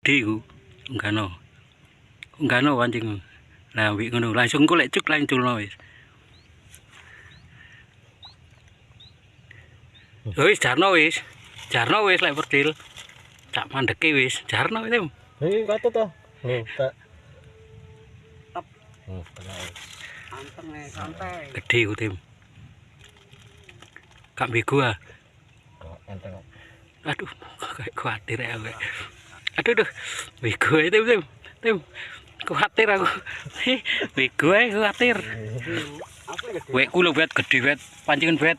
Diku, enggak no pancing. Nah, wik ngono langsung golek cuk lanculno wis. Wis jarno wis. Jarno wis lek perdil. Tak mandeke wis, jarno itu. Hei, kata toh. Tak. Anteng santai. Gede ku tim. Kak bego ah. Enteng. Aduh, kayak khawatir ya aku. Aduh, bego ya tim. Tim. Khawatir aku. Bego ya khawatir. Wekku lho bet gede bet, pancingan bet.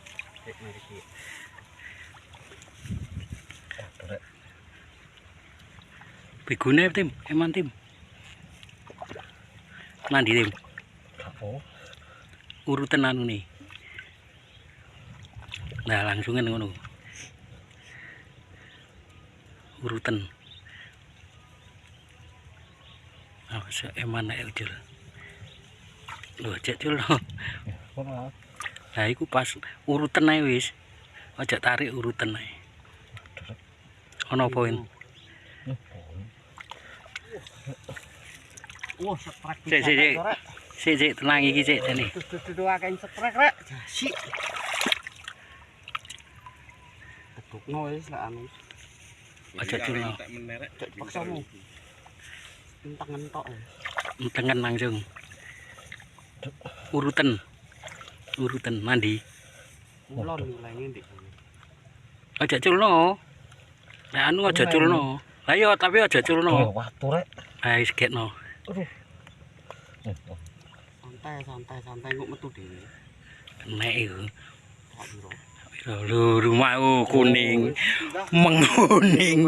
Begune tim, eman tim. Nandi tim. Urutan anu nih. Nah, langsungan ngono. Urutan. Awas eman nek ujul. Lho, cek jul. Nah, iku pas urutan ae wis. Aja tarik urutan ae. Ono poin. Wah, setrek. Sik tenang iki sik jane. Dudu akeh setrek rek. Jasik. Tebukno wis lek anu. Aja culno. Cek paksamu. Entengen tok. Entengen langsung. Urutan mandi. Ulon mulai ndik. Aja culno. Nek anu aja culno. Lah iya tapi aja culno. Watu rek. Ha wis gekno. Aduh. Santai kok metu dhewe. Nek iku. Tak piro. Lho rumahku kuning. Menguning.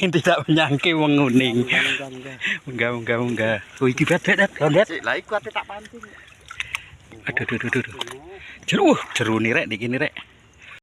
Tidak menyangke menguning. Enggak. Oh iki bet. Lah iku ate tak pancing. Aduh. Jerune rek iki rek.